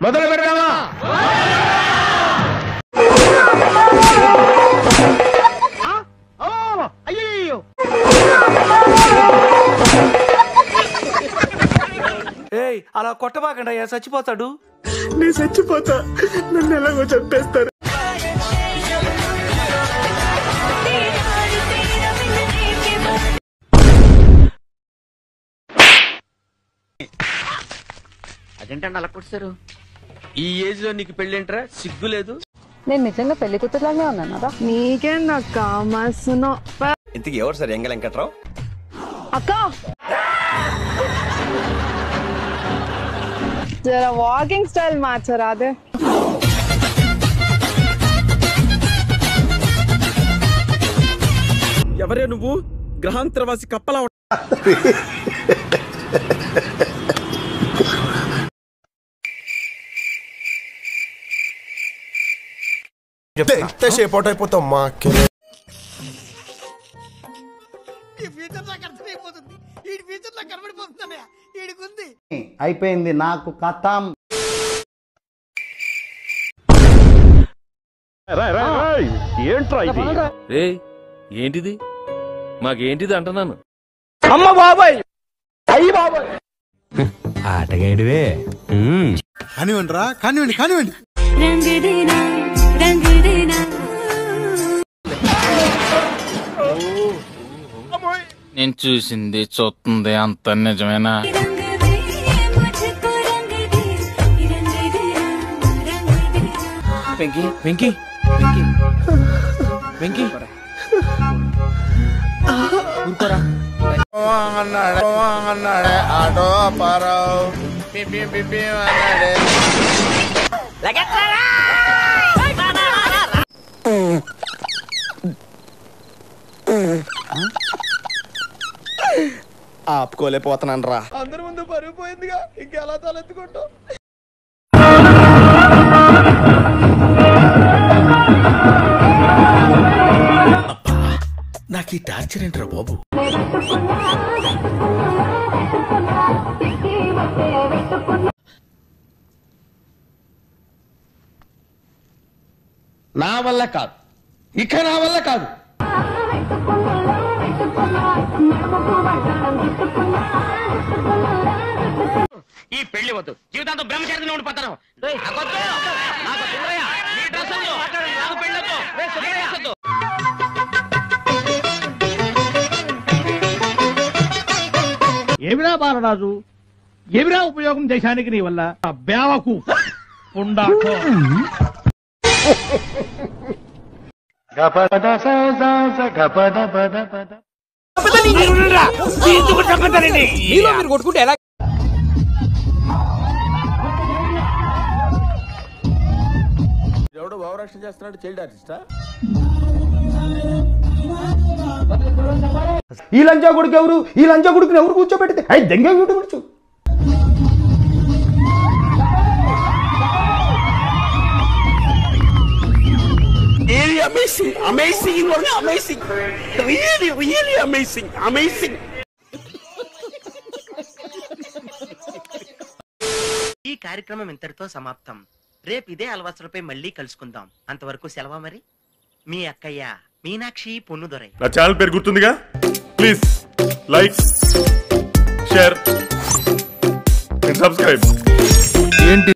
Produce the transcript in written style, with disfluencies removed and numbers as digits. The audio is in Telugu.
మొదలు పెడదామా? అయ్యో ఏయ్ అలా కొట్టబాకండి అయ్యా, చచ్చిపోతాడు. నేను చచ్చిపోతా, నన్ను ఎలాగో చంపేస్తారు. అదేంటండి అలా కొట్టారు? ఈ ఏజ్ లో నీకు పెళ్ళేంట్రా? సిగ్గు లేదు? నేను నిజంగా పెళ్లి కూతురులానే ఉన్నాను. నీకేందక్క మస్తునో. ఇంతకీ ఎవరు సార్ ఎంగ వెంకట్రావు? అక్క జరా వాకింగ్ స్టైల్ మార్చరా. అదే ఎవరే నువ్వు? గ్రహాంతరవాసి కప్పలా ఎంతసేపు అయిపోతాం మా అయిపోయింది నాకు కథం. ఏంట్రా ఇది? ఏంటిది? మాకేంటిది అంటున్నాను. అమ్మ బాబాయ్, అయ్యి బాబాయ్, ఆటగాడివే. కానివ్వండి రా, కానివ్వండి కానివ్వండి. నేను చూసింది చూస్తుంది అంత నిజమేనా? వెంకీ వెంకీ వెంకీ ఊరుకోరా. ఆటో పారో ఆపుకోలేకపోతున్నాను రా. అందరి ముందు పరుగు పోయిందిగా, ఇంకెలా తలెత్తుకుంటావు? నాకు ఈ టార్చర్ ఏంట్రా బాబు? నా వల్ల కాదు, ఇక నా వల్ల కాదు. ఈ పెళ్లి వద్దు, జీవితాంతం బ్రహ్మచారిగా ఉండిపోతాను. ఏమిరా బాలరాజు, ఏమిరా ఉపయోగం దేశానికి నీ వల్ల? బేవకు పుండాకో. మీరు కొట్టుకుంటే ఎలా? ఎవడో భావరక్షణ చేస్తున్నాడు, చైల్డ్ ఆర్టిస్టా? ఈ లంచా కొడుకు ఎవరు? ఈ లంచా కొడుకుని ఎవరు కూర్చోబెడితే అయి దెంగ కూర్చో. Amazing, amazing, amazing, really, really amazing, amazing. ఈ కార్యక్రమం ఇంతటితో సమాప్తం. రేపు ఇదే అలవాసులపై మళ్ళీ కలుసుకుందాం. అంతవరకు సెలవా మరి. మీ అక్కయ్య మీనాక్షి పొన్నుదొరై. నా ఛానల్ పేరు గుర్తుందిగా? Please like, share and subscribe. ఏంటి